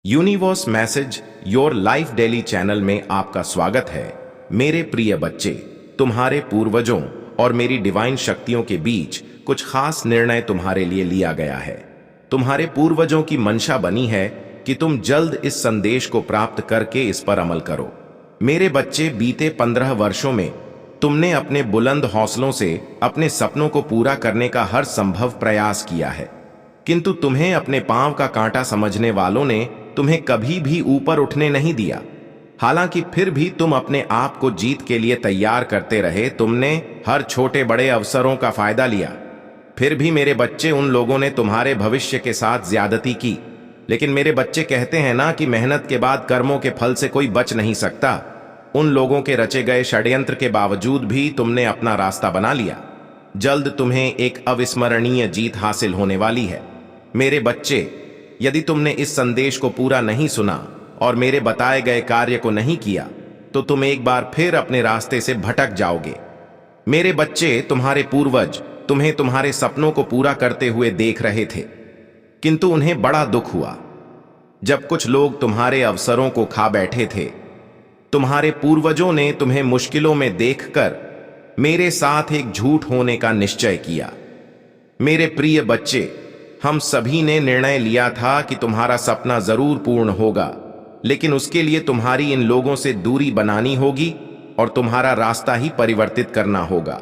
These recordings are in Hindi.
Universe message your life daily channel में आपका स्वागत है। मेरे प्रिय बच्चे, तुम्हारे पूर्वजों और मेरी डिवाइन शक्तियों के बीच कुछ खास निर्णय तुम्हारे लिए लिया गया है। तुम्हारे पूर्वजों की मंशा बनी है कि तुम जल्द इस संदेश को प्राप्त करके इस पर अमल करो। मेरे बच्चे, बीते 15 वर्षों में तुमने अपने बुलंद हौसलों से अपने सपनों को पूरा करने का हर संभव प्रयास किया है, किंतु तुम्हें अपने पांव का कांटा समझने वालों ने तुम्हें कभी भी ऊपर उठने नहीं दिया। हालांकि फिर भी तुम अपने आप को जीत के लिए तैयार करते रहे। तुमने हर छोटे बड़े अवसरों का फायदा लिया। फिर भी मेरे बच्चे, उन लोगों ने तुम्हारे भविष्य के साथ ज्यादती की। लेकिन मेरे बच्चे, कहते हैं ना कि मेहनत के बाद कर्मों के फल से कोई बच नहीं सकता। उन लोगों के रचे गए षड्यंत्र के बावजूद भी तुमने अपना रास्ता बना लिया। जल्द तुम्हें एक अविस्मरणीय जीत हासिल होने वाली है। मेरे बच्चे, यदि तुमने इस संदेश को पूरा नहीं सुना और मेरे बताए गए कार्य को नहीं किया तो तुम एक बार फिर अपने रास्ते से भटक जाओगे। मेरे बच्चे, तुम्हारे पूर्वज तुम्हें तुम्हारे सपनों को पूरा करते हुए देख रहे थे, किंतु उन्हें बड़ा दुख हुआ जब कुछ लोग तुम्हारे अवसरों को खा बैठे थे। तुम्हारे पूर्वजों ने तुम्हें मुश्किलों में देखकर मेरे साथ एक झूठ होने का निश्चय किया। मेरे प्रिय बच्चे, हम सभी ने निर्णय लिया था कि तुम्हारा सपना जरूर पूर्ण होगा, लेकिन उसके लिए तुम्हारी इन लोगों से दूरी बनानी होगी और तुम्हारा रास्ता ही परिवर्तित करना होगा।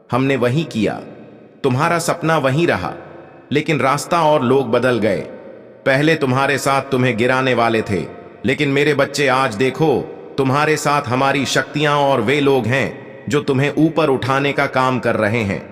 हमने वही किया। तुम्हारा सपना वही रहा, लेकिन रास्ता और लोग बदल गए। पहले तुम्हारे साथ तुम्हें गिराने वाले थे, लेकिन मेरे बच्चे, आज देखो, तुम्हारे साथ हमारी शक्तियां और वे लोग हैं जो तुम्हें ऊपर उठाने का काम कर रहे हैं।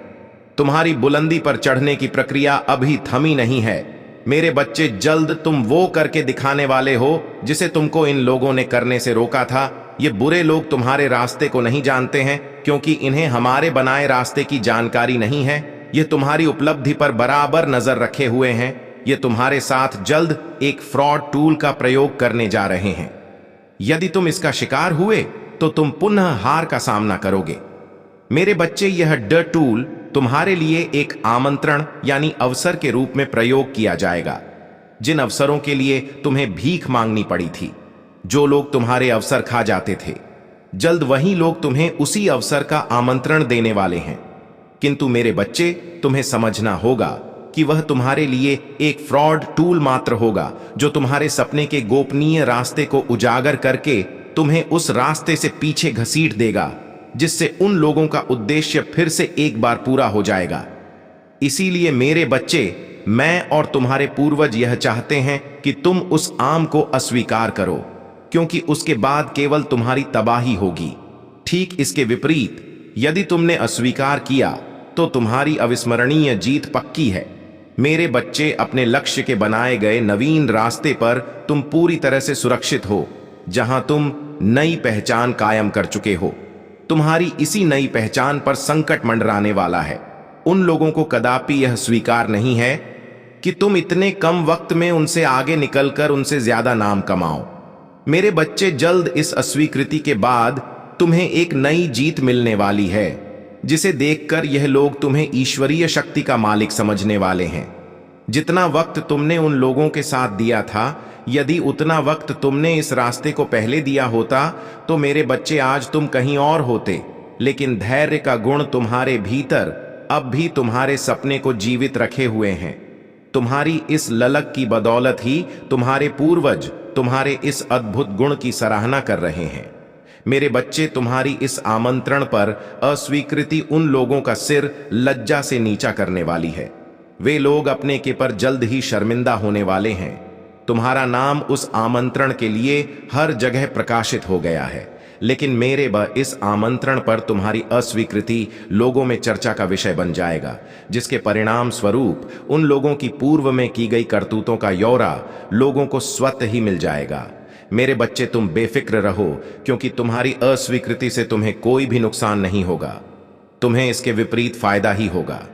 तुम्हारी बुलंदी पर चढ़ने की प्रक्रिया अभी थमी नहीं है। मेरे बच्चे, जल्द तुम वो करके दिखाने वाले हो जिसे तुमको इन लोगों ने करने से रोका था। ये बुरे लोग तुम्हारे रास्ते को नहीं जानते हैं, क्योंकि इन्हें हमारे बनाए रास्ते की जानकारी नहीं है। ये तुम्हारी उपलब्धि पर बराबर नजर रखे हुए हैं। ये तुम्हारे साथ जल्द एक फ्रॉड टूल का प्रयोग करने जा रहे हैं। यदि तुम इसका शिकार हुए तो तुम पुनः हार का सामना करोगे। मेरे बच्चे, यह ड टूल तुम्हारे लिए एक आमंत्रण यानी अवसर के रूप में प्रयोग किया जाएगा। जिन अवसरों के लिए तुम्हें भीख मांगनी पड़ी थी, जो लोग तुम्हारे अवसर खा जाते थे, जल्द वही लोग तुम्हें उसी अवसर का आमंत्रण देने वाले हैं। किंतु मेरे बच्चे, तुम्हें समझना होगा कि वह तुम्हारे लिए एक फ्रॉड टूल मात्र होगा, जो तुम्हारे सपने के गोपनीय रास्ते को उजागर करके तुम्हें उस रास्ते से पीछे घसीट देगा, जिससे उन लोगों का उद्देश्य फिर से एक बार पूरा हो जाएगा। इसीलिए मेरे बच्चे, मैं और तुम्हारे पूर्वज यह चाहते हैं कि तुम उस आम को अस्वीकार करो, क्योंकि उसके बाद केवल तुम्हारी तबाही होगी। ठीक इसके विपरीत, यदि तुमने अस्वीकार किया तो तुम्हारी अविस्मरणीय जीत पक्की है। मेरे बच्चे, अपने लक्ष्य के बनाए गए नवीन रास्ते पर तुम पूरी तरह से सुरक्षित हो, जहां तुम नई पहचान कायम कर चुके हो। तुम्हारी इसी नई पहचान पर संकट मंडराने वाला है। उन लोगों को कदापि यह स्वीकार नहीं है कि तुम इतने कम वक्त में उनसे आगे निकलकर उनसे ज्यादा नाम कमाओ। मेरे बच्चे, जल्द इस अस्वीकृति के बाद तुम्हें एक नई जीत मिलने वाली है, जिसे देखकर यह लोग तुम्हें ईश्वरीय शक्ति का मालिक समझने वाले हैं। जितना वक्त तुमने उन लोगों के साथ दिया था, यदि उतना वक्त तुमने इस रास्ते को पहले दिया होता तो मेरे बच्चे, आज तुम कहीं और होते। लेकिन धैर्य का गुण तुम्हारे भीतर अब भी तुम्हारे सपने को जीवित रखे हुए हैं। तुम्हारी इस ललक की बदौलत ही तुम्हारे पूर्वज तुम्हारे इस अद्भुत गुण की सराहना कर रहे हैं। मेरे बच्चे, तुम्हारी इस आमंत्रण पर अस्वीकृति उन लोगों का सिर लज्जा से नीचा करने वाली है। वे लोग अपने के पर जल्द ही शर्मिंदा होने वाले हैं। तुम्हारा नाम उस आमंत्रण के लिए हर जगह प्रकाशित हो गया है, लेकिन मेरे इस आमंत्रण पर तुम्हारी अस्वीकृति लोगों में चर्चा का विषय बन जाएगा, जिसके परिणाम स्वरूप उन लोगों की पूर्व में की गई करतूतों का यौरा लोगों को स्वतः ही मिल जाएगा। मेरे बच्चे, तुम बेफिक्र रहो, क्योंकि तुम्हारी अस्वीकृति से तुम्हें कोई भी नुकसान नहीं होगा। तुम्हें इसके विपरीत फायदा ही होगा।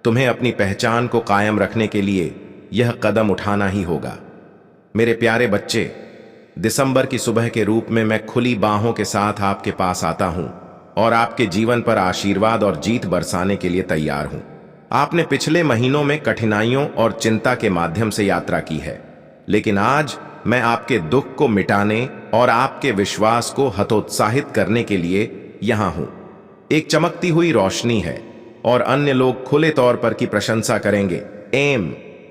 तुम्हें अपनी पहचान को कायम रखने के लिए यह कदम उठाना ही होगा। मेरे प्यारे बच्चे, दिसंबर की सुबह के रूप में मैं खुली बाहों के साथ आपके पास आता हूं और आपके जीवन पर आशीर्वाद और जीत बरसाने के लिए तैयार हूं। आपने पिछले महीनों में कठिनाइयों और चिंता के माध्यम से यात्रा की है, लेकिन आज मैं आपके दुख को मिटाने और आपके विश्वास को हतोत्साहित करने के लिए यहां हूं। एक चमकती हुई रोशनी है और अन्य लोग खुले तौर पर की प्रशंसा करेंगे।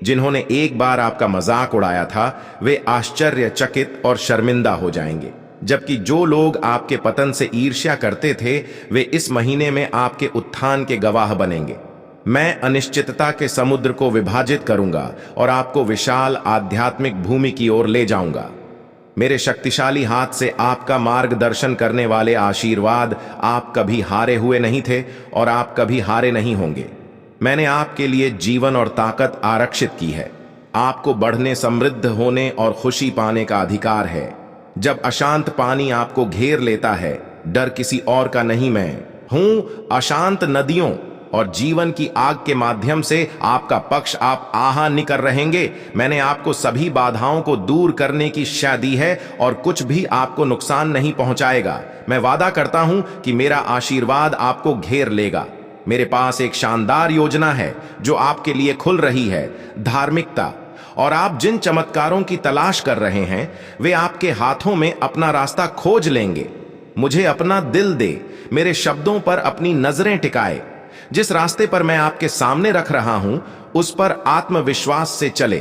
जिन्होंने एक बार आपका मजाक उड़ाया था वे आश्चर्यचकित और शर्मिंदा हो जाएंगे, जबकि जो लोग आपके पतन से ईर्ष्या करते थे वे इस महीने में आपके उत्थान के गवाह बनेंगे। मैं अनिश्चितता के समुद्र को विभाजित करूंगा और आपको विशाल आध्यात्मिक भूमि की ओर ले जाऊंगा। मेरे शक्तिशाली हाथ से आपका मार्गदर्शन करने वाले आशीर्वाद आप कभी हारे हुए नहीं थे और आप कभी हारे नहीं होंगे। मैंने आपके लिए जीवन और ताकत आरक्षित की है। आपको बढ़ने, समृद्ध होने और खुशी पाने का अधिकार है। जब अशांत पानी आपको घेर लेता है, डर किसी और का नहीं, मैं हूं अशांत नदियों और जीवन की आग के माध्यम से आपका पक्ष आप आहा निकर रहेंगे। मैंने आपको सभी बाधाओं को दूर करने की शक्ति दी है और कुछ भी आपको नुकसान नहीं पहुंचाएगा। मैं वादा करता हूं कि मेरा आशीर्वाद आपको घेर लेगा। मेरे पास एक शानदार योजना है जो आपके लिए खुल रही है, धार्मिकता। और आप जिन चमत्कारों की तलाश कर रहे हैं वे आपके हाथों में अपना रास्ता खोज लेंगे। मुझे अपना दिल दे, मेरे शब्दों पर अपनी नजरें टिकाए। जिस रास्ते पर मैं आपके सामने रख रहा हूं उस पर आत्मविश्वास से चले,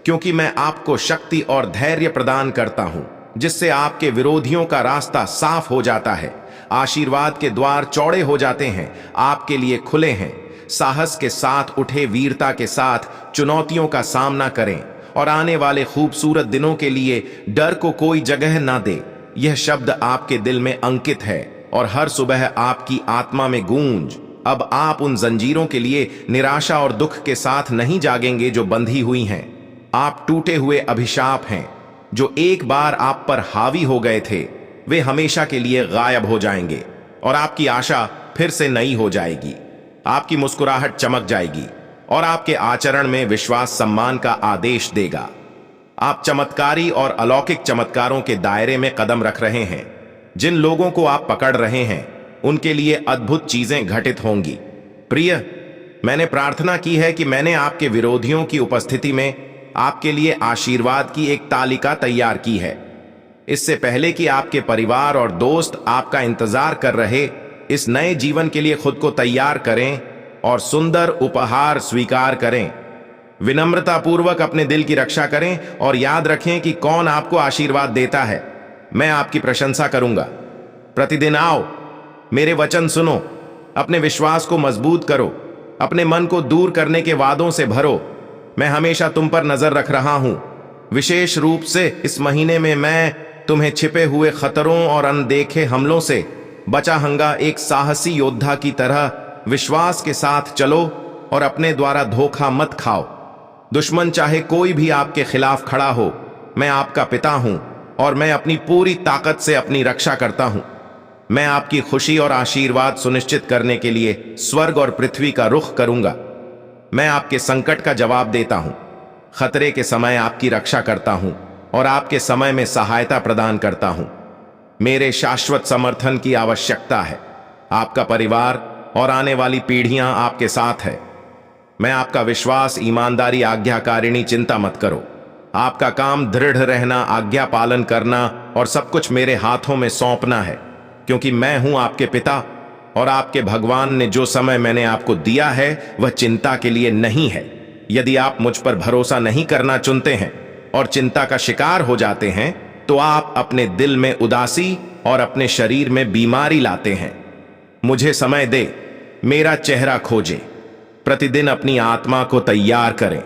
क्योंकि मैं आपको शक्ति और धैर्य प्रदान करता हूं जिससे आपके विरोधियों का रास्ता साफ हो जाता है। आशीर्वाद के द्वार चौड़े हो जाते हैं, आपके लिए खुले हैं। साहस के साथ उठे, वीरता के साथ चुनौतियों का सामना करें और आने वाले खूबसूरत दिनों के लिए डर को कोई जगह ना दे। यह शब्द आपके दिल में अंकित है और हर सुबह आपकी आत्मा में गूंज। अब आप उन जंजीरों के लिए निराशा और दुख के साथ नहीं जागेंगे जो बंधी हुई हैं। आप टूटे हुए अभिशाप हैं जो एक बार आप पर हावी हो गए थे, वे हमेशा के लिए गायब हो जाएंगे और आपकी आशा फिर से नई हो जाएगी। आपकी मुस्कुराहट चमक जाएगी और आपके आचरण में विश्वास सम्मान का आदेश देगा। आप चमत्कारी और अलौकिक चमत्कारों के दायरे में कदम रख रहे हैं। जिन लोगों को आप पकड़ रहे हैं उनके लिए अद्भुत चीजें घटित होंगी। प्रिय, मैंने प्रार्थना की है कि मैंने आपके विरोधियों की उपस्थिति में आपके लिए आशीर्वाद की एक तालिका तैयार की है। इससे पहले कि आपके परिवार और दोस्त आपका इंतजार कर रहे, इस नए जीवन के लिए खुद को तैयार करें और सुंदर उपहार स्वीकार करें। विनम्रतापूर्वक अपने दिल की रक्षा करें और याद रखें कि कौन आपको आशीर्वाद देता है। मैं आपकी प्रशंसा करूंगा। प्रतिदिन आओ, मेरे वचन सुनो, अपने विश्वास को मजबूत करो, अपने मन को दूर करने के वादों से भरो। मैं हमेशा तुम पर नजर रख रहा हूं। विशेष रूप से इस महीने में मैं तुम्हें छिपे हुए खतरों और अनदेखे हमलों से बचाऊंगा। एक साहसी योद्धा की तरह विश्वास के साथ चलो और अपने द्वारा धोखा मत खाओ। दुश्मन चाहे कोई भी आपके खिलाफ खड़ा हो, मैं आपका पिता हूं और मैं अपनी पूरी ताकत से अपनी रक्षा करता हूं। मैं आपकी खुशी और आशीर्वाद सुनिश्चित करने के लिए स्वर्ग और पृथ्वी का रुख करूंगा। मैं आपके संकट का जवाब देता हूं, खतरे के समय आपकी रक्षा करता हूं और आपके समय में सहायता प्रदान करता हूं। मेरे शाश्वत समर्थन की आवश्यकता है। आपका परिवार और आने वाली पीढ़ियां आपके साथ है। मैं आपका विश्वास, ईमानदारी, आज्ञाकारिणी, चिंता मत करो। आपका काम दृढ़ रहना, आज्ञा पालन करना और सब कुछ मेरे हाथों में सौंपना है, क्योंकि मैं हूं आपके पिता और आपके भगवान ने जो समय मैंने आपको दिया है वह चिंता के लिए नहीं है। यदि आप मुझ पर भरोसा नहीं करना चुनते हैं और चिंता का शिकार हो जाते हैं तो आप अपने दिल में उदासी और अपने शरीर में बीमारी लाते हैं। मुझे समय दे, मेरा चेहरा खोजे, प्रतिदिन अपनी आत्मा को तैयार करें।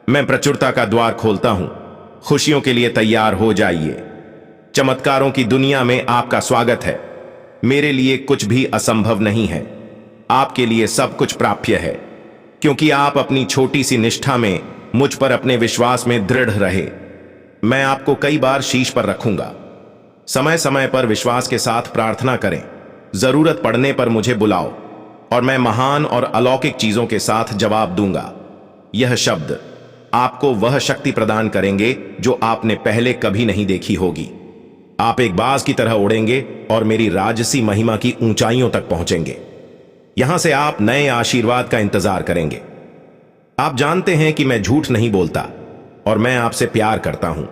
मैं प्रचुरता का द्वार खोलता हूं। खुशियों के लिए तैयार हो जाइए। चमत्कारों की दुनिया में आपका स्वागत है। मेरे लिए कुछ भी असंभव नहीं है। आपके लिए सब कुछ प्राप्य है, क्योंकि आप अपनी छोटी सी निष्ठा में मुझ पर अपने विश्वास में दृढ़ रहे। मैं आपको कई बार शीश पर रखूंगा। समय समय पर विश्वास के साथ प्रार्थना करें। जरूरत पड़ने पर मुझे बुलाओ और मैं महान और अलौकिक चीजों के साथ जवाब दूंगा। यह शब्द आपको वह शक्ति प्रदान करेंगे जो आपने पहले कभी नहीं देखी होगी। आप एक बाज की तरह उड़ेंगे और मेरी राजसी महिमा की ऊंचाइयों तक पहुंचेंगे। यहां से आप नए आशीर्वाद का इंतजार करेंगे। आप जानते हैं कि मैं झूठ नहीं बोलता और मैं आपसे प्यार करता हूं।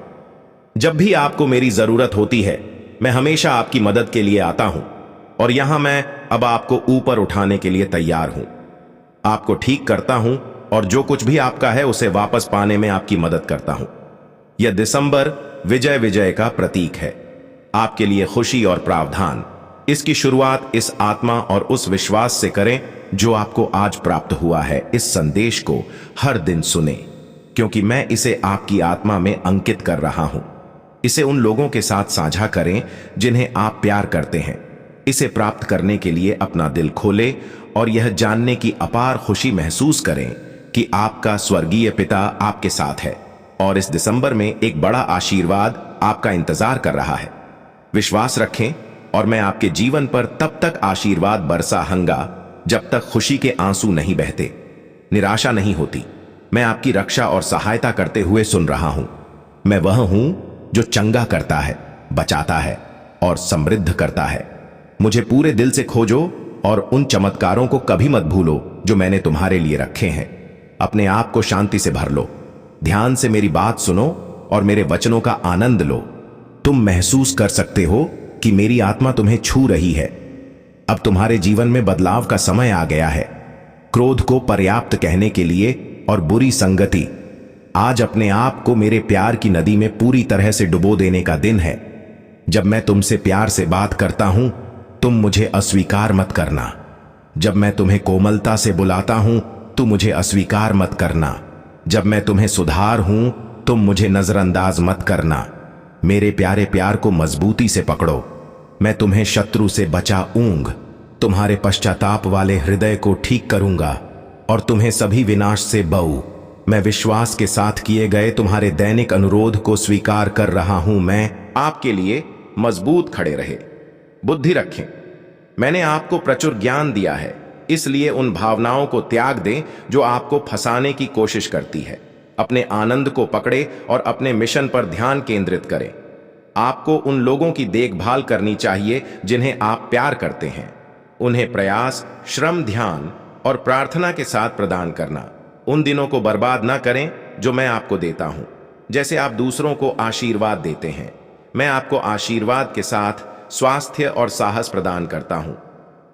जब भी आपको मेरी जरूरत होती है मैं हमेशा आपकी मदद के लिए आता हूं और यहां मैं अब आपको ऊपर उठाने के लिए तैयार हूं। आपको ठीक करता हूं और जो कुछ भी आपका है उसे वापस पाने में आपकी मदद करता हूं। यह दिसंबर विजय विजय का प्रतीक है, आपके लिए खुशी और प्रावधान। इसकी शुरुआत इस आत्मा और उस विश्वास से करें जो आपको आज प्राप्त हुआ है। इस संदेश को हर दिन सुने, क्योंकि मैं इसे आपकी आत्मा में अंकित कर रहा हूं। इसे उन लोगों के साथ साझा करें जिन्हें आप प्यार करते हैं। इसे प्राप्त करने के लिए अपना दिल खोलें और यह जानने की अपार खुशी महसूस करें कि आपका स्वर्गीय पिता आपके साथ है और इस दिसंबर में एक बड़ा आशीर्वाद आपका इंतजार कर रहा है। विश्वास रखें और मैं आपके जीवन पर तब तक आशीर्वाद बरसाऊंगा जब तक खुशी के आंसू नहीं बहते, निराशा नहीं होती। मैं आपकी रक्षा और सहायता करते हुए सुन रहा हूं। मैं वह हूं जो चंगा करता है, बचाता है और समृद्ध करता है। मुझे पूरे दिल से खोजो और उन चमत्कारों को कभी मत भूलो जो मैंने तुम्हारे लिए रखे हैं। अपने आप को शांति से भर लो, ध्यान से मेरी बात सुनो और मेरे वचनों का आनंद लो। तुम महसूस कर सकते हो कि मेरी आत्मा तुम्हें छू रही है। अब तुम्हारे जीवन में बदलाव का समय आ गया है। क्रोध को पर्याप्त कहने के लिए और बुरी संगति, आज अपने आप को मेरे प्यार की नदी में पूरी तरह से डुबो देने का दिन है। जब मैं तुमसे प्यार से बात करता हूं तुम मुझे अस्वीकार मत करना। जब मैं तुम्हें कोमलता से बुलाता हूं तुम मुझे अस्वीकार मत करना। जब मैं तुम्हें सुधार हूं तुम मुझे नजरअंदाज मत करना। मेरे प्यारे प्यार को मजबूती से पकड़ो। मैं तुम्हें शत्रु से बचाऊंगा, तुम्हारे पश्चाताप वाले हृदय को ठीक करूंगा और तुम्हें सभी विनाश से बचाऊं। मैं विश्वास के साथ किए गए तुम्हारे दैनिक अनुरोध को स्वीकार कर रहा हूं। मैं आपके लिए मजबूत खड़े रहे, बुद्धि रखें। मैंने आपको प्रचुर ज्ञान दिया है, इसलिए उन भावनाओं को त्याग दें जो आपको फंसाने की कोशिश करती है। अपने आनंद को पकड़े और अपने मिशन पर ध्यान केंद्रित करें। आपको उन लोगों की देखभाल करनी चाहिए जिन्हें आप प्यार करते हैं। उन्हें प्रयास, श्रम, ध्यान और प्रार्थना के साथ प्रदान करना। उन दिनों को बर्बाद ना करें जो मैं आपको देता हूं, जैसे आप दूसरों को आशीर्वाद देते हैं। मैं आपको आशीर्वाद के साथ स्वास्थ्य और साहस प्रदान करता हूं।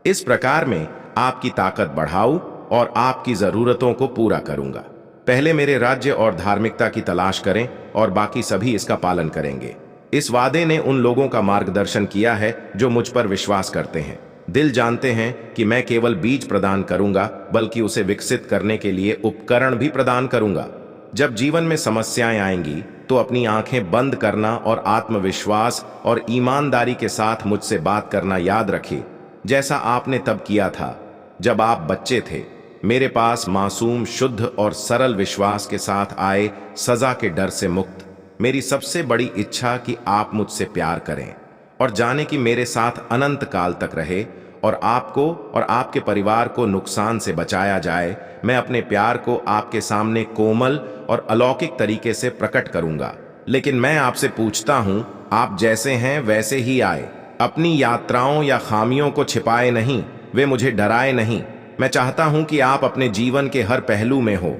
इस प्रकार मैं आपकी ताकत बढ़ाऊं और आपकी जरूरतों को पूरा करूंगा। पहले मेरे राज्य और धार्मिकता की तलाश करें और बाकी सभी इसका पालन करेंगे। इस वादे ने उन लोगों का मार्गदर्शन किया है जो मुझ पर विश्वास करते हैं। दिल जानते हैं कि मैं केवल बीज प्रदान करूंगा बल्कि उसे विकसित करने के लिए उपकरण भी प्रदान करूंगा। जब जीवन में समस्याएं आएंगी तो अपनी आंखें बंद करना और आत्मविश्वास और ईमानदारी के साथ मुझसे बात करना याद रखिए, जैसा आपने तब किया था जब आप बच्चे थे। मेरे पास मासूम, शुद्ध और सरल विश्वास के साथ आए, सजा के डर से मुक्त। मेरी सबसे बड़ी इच्छा कि आप मुझसे प्यार करें और जाने कि मेरे साथ अनंत काल तक रहे और आपको और आपके परिवार को नुकसान से बचाया जाए। मैं अपने प्यार को आपके सामने कोमल और अलौकिक तरीके से प्रकट करूंगा। लेकिन मैं आपसे पूछता हूं, आप जैसे हैं वैसे ही आए। अपनी यात्राओं या खामियों को छिपाए नहीं, वे मुझे डराए नहीं। मैं चाहता हूं कि आप अपने जीवन के हर पहलू में हो।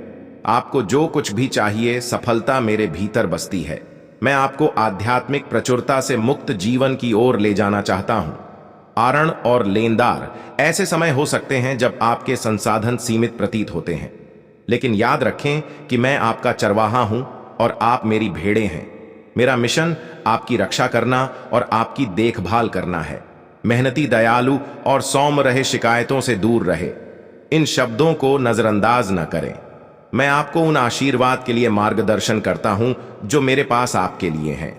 आपको जो कुछ भी चाहिए, सफलता मेरे भीतर बसती है। मैं आपको आध्यात्मिक प्रचुरता से मुक्त जीवन की ओर ले जाना चाहता हूं। आरण और लेनदार, ऐसे समय हो सकते हैं जब आपके संसाधन सीमित प्रतीत होते हैं, लेकिन याद रखें कि मैं आपका चरवाहा हूं और आप मेरी भेड़ें हैं। मेरा मिशन आपकी रक्षा करना और आपकी देखभाल करना है। मेहनती, दयालु और सौम्य रहे, शिकायतों से दूर रहे। इन शब्दों को नजरअंदाज न करें। मैं आपको उन आशीर्वाद के लिए मार्गदर्शन करता हूं जो मेरे पास आपके लिए हैं।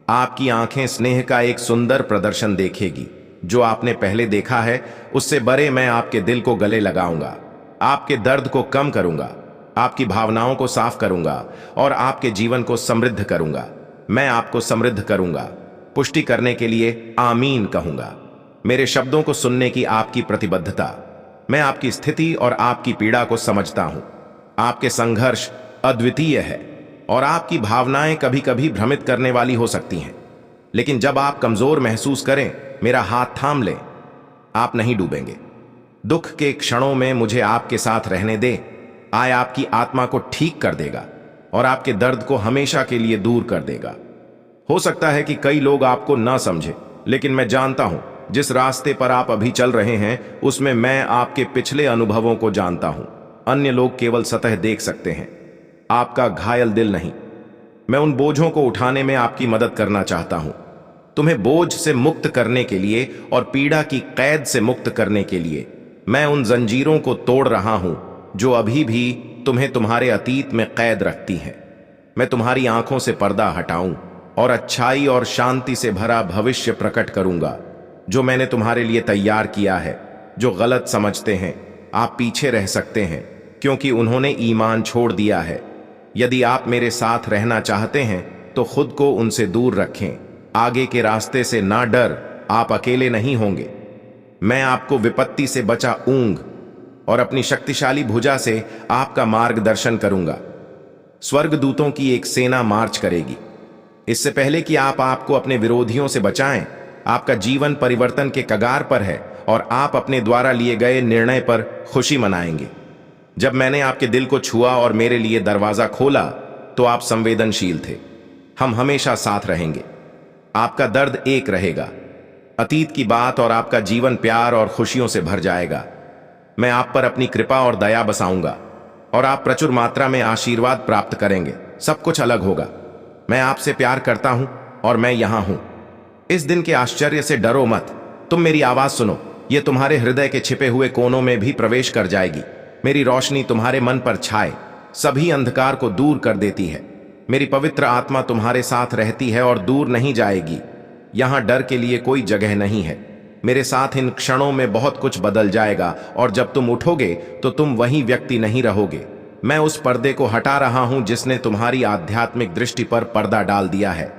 आपकी आंखें स्नेह का एक सुंदर प्रदर्शन देखेगी। जो आपने पहले देखा है उससे बड़े मैं आपके दिल को गले लगाऊंगा। आपके दर्द को कम करूंगा, आपकी भावनाओं को साफ करूंगा और आपके जीवन को समृद्ध करूंगा। मैं आपको समृद्ध करूंगा। पुष्टि करने के लिए आमीन कहूंगा। मेरे शब्दों को सुनने की आपकी प्रतिबद्धता। मैं आपकी स्थिति और आपकी पीड़ा को समझता हूं। आपके संघर्ष अद्वितीय है और आपकी भावनाएं कभी कभी भ्रमित करने वाली हो सकती हैं, लेकिन जब आप कमजोर महसूस करें, मेरा हाथ थाम लें, आप नहीं डूबेंगे। दुख के क्षणों में मुझे आपके साथ रहने दें। आय आपकी आत्मा को ठीक कर देगा और आपके दर्द को हमेशा के लिए दूर कर देगा। हो सकता है कि कई लोग आपको ना समझे, लेकिन मैं जानता हूं जिस रास्ते पर आप अभी चल रहे हैं उसमें मैं आपके पिछले अनुभवों को जानता हूं। अन्य लोग केवल सतह देख सकते हैं, आपका घायल दिल नहीं। मैं उन बोझों को उठाने में आपकी मदद करना चाहता हूं, तुम्हें बोझ से मुक्त करने के लिए और पीड़ा की कैद से मुक्त करने के लिए। मैं उन जंजीरों को तोड़ रहा हूं जो अभी भी तुम्हें तुम्हारे अतीत में कैद रखती हैं। मैं तुम्हारी आंखों से पर्दा हटाऊं और अच्छाई और शांति से भरा भविष्य प्रकट करूंगा जो मैंने तुम्हारे लिए तैयार किया है। जो गलत समझते हैं आप पीछे रह सकते हैं क्योंकि उन्होंने ईमान छोड़ दिया है। यदि आप मेरे साथ रहना चाहते हैं तो खुद को उनसे दूर रखें। आगे के रास्ते से ना डर, आप अकेले नहीं होंगे। मैं आपको विपत्ति से बचाऊंगा और अपनी शक्तिशाली भुजा से आपका मार्गदर्शन करूंगा। स्वर्गदूतों की एक सेना मार्च करेगी। इससे पहले कि आप आपको अपने विरोधियों से बचाएं, आपका जीवन परिवर्तन के कगार पर है और आप अपने द्वारा लिए गए निर्णय पर खुशी मनाएंगे। जब मैंने आपके दिल को छुआ और मेरे लिए दरवाजा खोला तो आप संवेदनशील थे। हम हमेशा साथ रहेंगे, आपका दर्द एक रहेगा। अतीत की बात और आपका जीवन प्यार और खुशियों से भर जाएगा। मैं आप पर अपनी कृपा और दया बसाऊंगा और आप प्रचुर मात्रा में आशीर्वाद प्राप्त करेंगे। सब कुछ अलग होगा। मैं आपसे प्यार करता हूं और मैं यहां हूं। इस दिन के आश्चर्य से डरो मत। तुम मेरी आवाज सुनो, यह तुम्हारे हृदय के छिपे हुए कोनों में भी प्रवेश कर जाएगी। मेरी रोशनी तुम्हारे मन पर छाए सभी अंधकार को दूर कर देती है। मेरी पवित्र आत्मा तुम्हारे साथ रहती है और दूर नहीं जाएगी। यहां डर के लिए कोई जगह नहीं है। मेरे साथ इन क्षणों में बहुत कुछ बदल जाएगा और जब तुम उठोगे तो तुम वही व्यक्ति नहीं रहोगे। मैं उस पर्दे को हटा रहा हूं जिसने तुम्हारी आध्यात्मिक दृष्टि पर पर्दा डाल दिया है।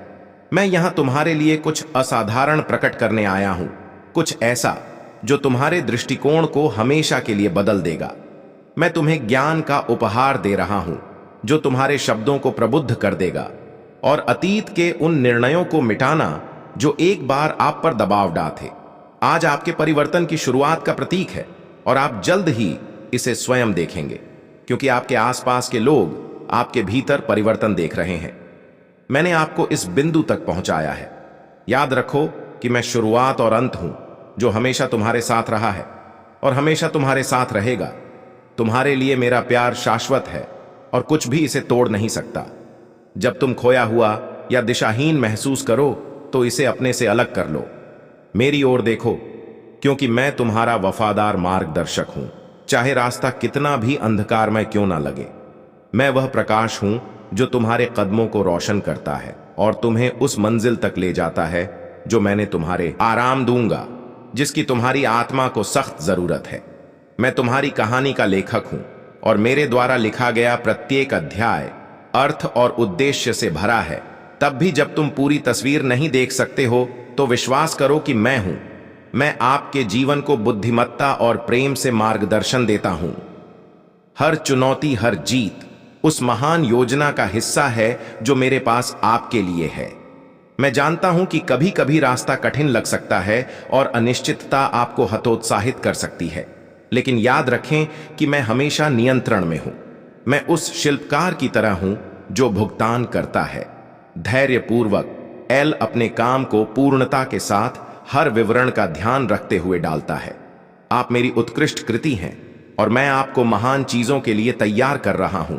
मैं यहां तुम्हारे लिए कुछ असाधारण प्रकट करने आया हूं, कुछ ऐसा जो तुम्हारे दृष्टिकोण को हमेशा के लिए बदल देगा। मैं तुम्हें ज्ञान का उपहार दे रहा हूं जो तुम्हारे शब्दों को प्रबुद्ध कर देगा और अतीत के उन निर्णयों को मिटाना जो एक बार आप पर दबाव डाले थे। आज आपके परिवर्तन की शुरुआत का प्रतीक है और आप जल्द ही इसे स्वयं देखेंगे क्योंकि आपके आसपास के लोग आपके भीतर परिवर्तन देख रहे हैं। मैंने आपको इस बिंदु तक पहुंचाया है। याद रखो कि मैं शुरुआत और अंत हूं जो हमेशा तुम्हारे साथ रहा है और हमेशा तुम्हारे साथ रहेगा। तुम्हारे लिए मेरा प्यार शाश्वत है और कुछ भी इसे तोड़ नहीं सकता। जब तुम खोया हुआ या दिशाहीन महसूस करो तो इसे अपने से अलग कर लो। मेरी ओर देखो क्योंकि मैं तुम्हारा वफादार मार्गदर्शक हूं, चाहे रास्ता कितना भी अंधकारमय क्यों ना लगे। मैं वह प्रकाश हूं जो तुम्हारे कदमों को रोशन करता है और तुम्हें उस मंजिल तक ले जाता है जो मैंने तुम्हारे आराम दूंगा, जिसकी तुम्हारी आत्मा को सख्त जरूरत है। मैं तुम्हारी कहानी का लेखक हूं और मेरे द्वारा लिखा गया प्रत्येक अध्याय अर्थ और उद्देश्य से भरा है। तब भी जब तुम पूरी तस्वीर नहीं देख सकते हो तो विश्वास करो कि मैं हूं। मैं आपके जीवन को बुद्धिमत्ता और प्रेम से मार्गदर्शन देता हूं। हर चुनौती, हर जीत उस महान योजना का हिस्सा है जो मेरे पास आपके लिए है। मैं जानता हूं कि कभी कभी रास्ता कठिन लग सकता है और अनिश्चितता आपको हतोत्साहित कर सकती है, लेकिन याद रखें कि मैं हमेशा नियंत्रण में हूं। मैं उस शिल्पकार की तरह हूं जो भुगतान करता है। धैर्यपूर्वक एल अपने काम को पूर्णता के साथ हर विवरण का ध्यान रखते हुए डालता है। आप मेरी उत्कृष्ट कृति हैं और मैं आपको महान चीजों के लिए तैयार कर रहा हूं।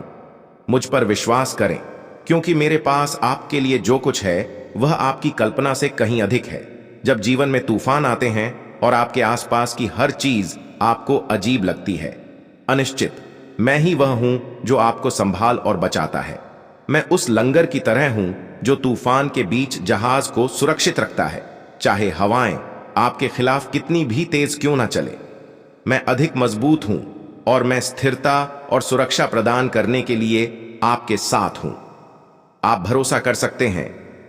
मुझ पर विश्वास करें क्योंकि मेरे पास आपके लिए जो कुछ है वह आपकी कल्पना से कहीं अधिक है। जब जीवन में तूफान आते हैं और आपके आसपास की हर चीज आपको अजीब लगती है, अनिश्चित, मैं ही वह हूं जो आपको संभाल और बचाता है। मैं उस लंगर की तरह हूं जो तूफान के बीच जहाज को सुरक्षित रखता है, चाहे हवाएं आपके खिलाफ कितनी भी तेज क्यों ना चले। मैं अधिक मजबूत हूं और मैं स्थिरता और सुरक्षा प्रदान करने के लिए आपके साथ हूं। आप भरोसा कर सकते हैं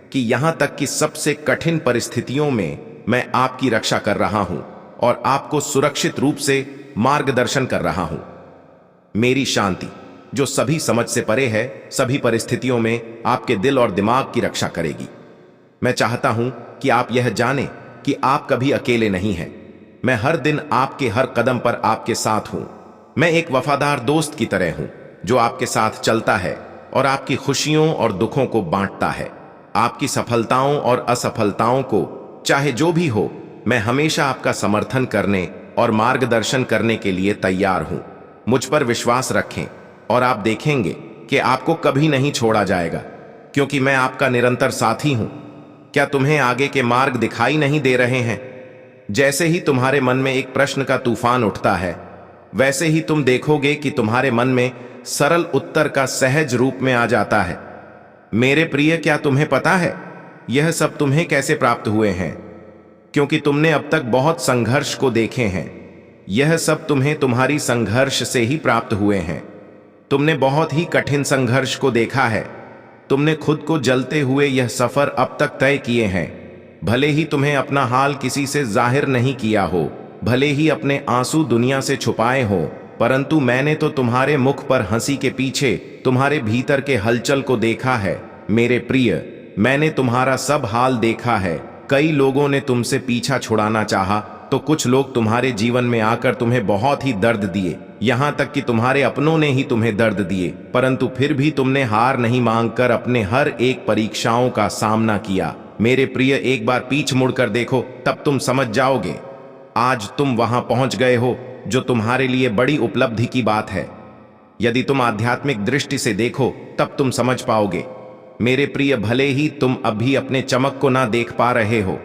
कि यहां तक कि सबसे कठिन परिस्थितियों में मैं आपकी रक्षा कर रहा हूं और आपको सुरक्षित रूप से मार्गदर्शन कर रहा हूं। मेरी शांति जो सभी समझ से परे है, सभी परिस्थितियों में आपके दिल और दिमाग की रक्षा करेगी। मैं चाहता हूं कि आप यह जानें कि आप कभी अकेले नहीं हैं। मैं हर दिन आपके हर कदम पर आपके साथ हूं। मैं एक वफादार दोस्त की तरह हूं जो आपके साथ चलता है और आपकी खुशियों और दुखों को बांटता है। आपकी सफलताओं और असफलताओं को, चाहे जो भी हो, मैं हमेशा आपका समर्थन करने और मार्गदर्शन करने के लिए तैयार हूं। मुझ पर विश्वास रखें और आप देखेंगे कि आपको कभी नहीं छोड़ा जाएगा, क्योंकि मैं आपका निरंतर साथी हूं। क्या तुम्हें आगे के मार्ग दिखाई नहीं दे रहे हैं? जैसे ही तुम्हारे मन में एक प्रश्न का तूफान उठता है, वैसे ही तुम देखोगे कि तुम्हारे मन में सरल उत्तर का सहज रूप में आ जाता है। मेरे प्रिय, क्या तुम्हें पता है यह सब तुम्हें कैसे प्राप्त हुए हैं? क्योंकि तुमने अब तक बहुत संघर्ष को देखे हैं। यह सब तुम्हें तुम्हारी संघर्ष से ही प्राप्त हुए हैं। तुमने बहुत ही कठिन संघर्ष को देखा है। तुमने खुद को जलते हुए यह सफर अब तक तय किए हैं। भले ही तुम्हें अपना हाल किसी से जाहिर नहीं किया हो, भले ही अपने आंसू दुनिया से छुपाए हो, परंतु मैंने तो तुम्हारे मुख पर हंसी के पीछे तुम्हारे भीतर के हलचल को देखा है। मेरे प्रिय, मैंने तुम्हारा सब हाल देखा है। कई लोगों ने तुमसे पीछा छुड़ाना चाहा, तो कुछ लोग तुम्हारे जीवन में आकर तुम्हें बहुत ही दर्द दिए, यहां तक कि तुम्हारे अपनों ने ही तुम्हें दर्द दिए, परंतु फिर भी तुमने हार नहीं मांगकर अपने हर एक परीक्षाओं का सामना किया। मेरे प्रिय, एक बार पीछ मुड़कर देखो, तब तुम समझ जाओगे। आज तुम वहां पहुंच गए हो जो तुम्हारे लिए बड़ी उपलब्धि की बात है। यदि तुम आध्यात्मिक दृष्टि से देखो, तब तुम समझ पाओगे। मेरे प्रिय, भले ही तुम अभी अपने चमक को ना देख पा रहे हो,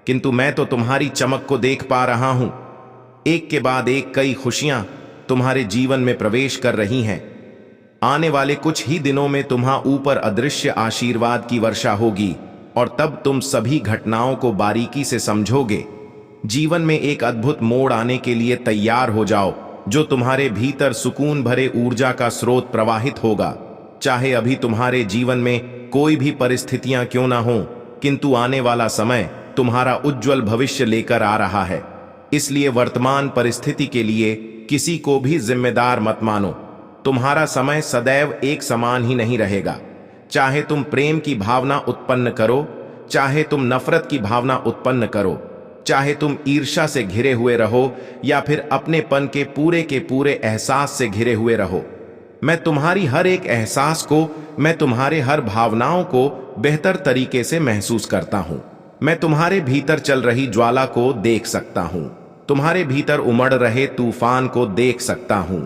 किंतु मैं तो तुम्हारी चमक को देख पा रहा हूं। एक के बाद एक कई खुशियां तुम्हारे जीवन में प्रवेश कर रही हैं। आने वाले कुछ ही दिनों में तुम्हारे ऊपर अदृश्य आशीर्वाद की वर्षा होगी और तब तुम सभी घटनाओं को बारीकी से समझोगे। जीवन में एक अद्भुत मोड़ आने के लिए तैयार हो जाओ, जो तुम्हारे भीतर सुकून भरे ऊर्जा का स्रोत प्रवाहित होगा। चाहे अभी तुम्हारे जीवन में कोई भी परिस्थितियां क्यों ना हो, किंतु आने वाला समय तुम्हारा उज्जवल भविष्य लेकर आ रहा है। इसलिए वर्तमान परिस्थिति के लिए किसी को भी जिम्मेदार मत मानो। तुम्हारा समय सदैव एक समान ही नहीं रहेगा। चाहे तुम प्रेम की भावना उत्पन्न करो, चाहे तुम नफरत की भावना उत्पन्न करो, चाहे तुम ईर्ष्या से घिरे हुए रहो या फिर अपनेपन के पूरे एहसास से घिरे हुए रहो, मैं तुम्हारी हर एक एहसास को, मैं तुम्हारे हर भावनाओं को बेहतर तरीके से महसूस करता हूं। मैं तुम्हारे भीतर चल रही ज्वाला को देख सकता हूं, तुम्हारे भीतर उमड़ रहे तूफान को देख सकता हूं।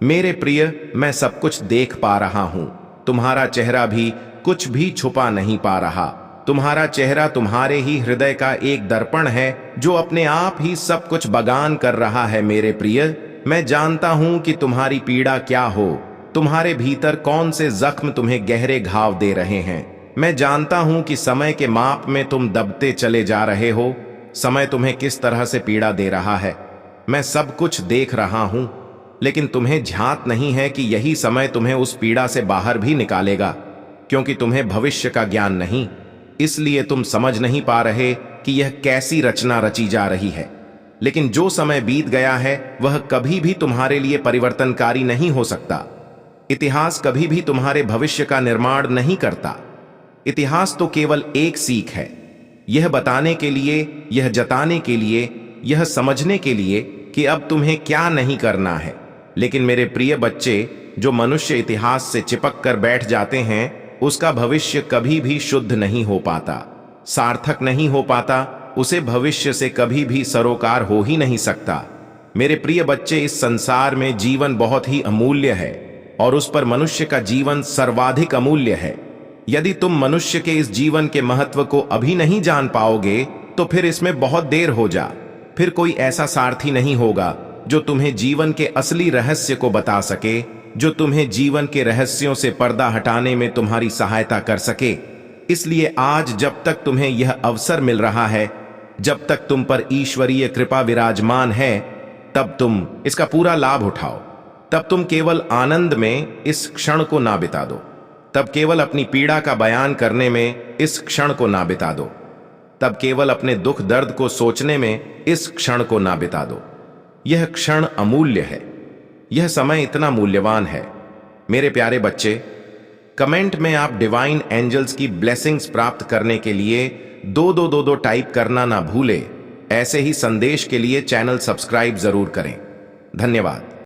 मेरे प्रिय, मैं सब कुछ देख पा रहा हूं। तुम्हारा चेहरा भी कुछ भी छुपा नहीं पा रहा। तुम्हारा चेहरा तुम्हारे ही हृदय का एक दर्पण है, जो अपने आप ही सब कुछ बयान कर रहा है। मेरे प्रिय, मैं जानता हूं कि तुम्हारी पीड़ा क्या हो, तुम्हारे भीतर कौन से जख्म तुम्हें गहरे घाव दे रहे हैं। मैं जानता हूं कि समय के माप में तुम दबते चले जा रहे हो। समय तुम्हें किस तरह से पीड़ा दे रहा है, मैं सब कुछ देख रहा हूं, लेकिन तुम्हें झांक नहीं है कि यही समय तुम्हें उस पीड़ा से बाहर भी निकालेगा, क्योंकि तुम्हें भविष्य का ज्ञान नहीं, इसलिए तुम समझ नहीं पा रहे कि यह कैसी रचना रची जा रही है। लेकिन जो समय बीत गया है वह कभी भी तुम्हारे लिए परिवर्तनकारी नहीं हो सकता। इतिहास कभी भी तुम्हारे भविष्य का निर्माण नहीं करता। इतिहास तो केवल एक सीख है, यह बताने के लिए, यह जताने के लिए, यह समझने के लिए कि अब तुम्हें क्या नहीं करना है। लेकिन मेरे प्रिय बच्चे, जो मनुष्य इतिहास से चिपक कर बैठ जाते हैं, उसका भविष्य कभी भी शुद्ध नहीं हो पाता, सार्थक नहीं हो पाता। उसे भविष्य से कभी भी सरोकार हो ही नहीं सकता। मेरे प्रिय बच्चे, इस संसार में जीवन बहुत ही अमूल्य है और उस पर मनुष्य का जीवन सर्वाधिक अमूल्य है। यदि तुम मनुष्य के इस जीवन के महत्व को अभी नहीं जान पाओगे, तो फिर इसमें बहुत देर हो जा। फिर कोई ऐसा सारथी नहीं होगा जो तुम्हें जीवन के असली रहस्य को बता सके, जो तुम्हें जीवन के रहस्यों से पर्दा हटाने में तुम्हारी सहायता कर सके। इसलिए आज जब तक तुम्हें यह अवसर मिल रहा है, जब तक तुम पर ईश्वरीय कृपा विराजमान है, तब तुम इसका पूरा लाभ उठाओ। तब तुम केवल आनंद में इस क्षण को ना बिता दो, तब केवल अपनी पीड़ा का बयान करने में इस क्षण को ना बिता दो, तब केवल अपने दुख दर्द को सोचने में इस क्षण को ना बिता दो। यह क्षण अमूल्य है, यह समय इतना मूल्यवान है। मेरे प्यारे बच्चे, कमेंट में आप डिवाइन एंजल्स की ब्लेसिंग्स प्राप्त करने के लिए 2222 टाइप करना ना भूले। ऐसे ही संदेश के लिए चैनल सब्सक्राइब जरूर करें। धन्यवाद।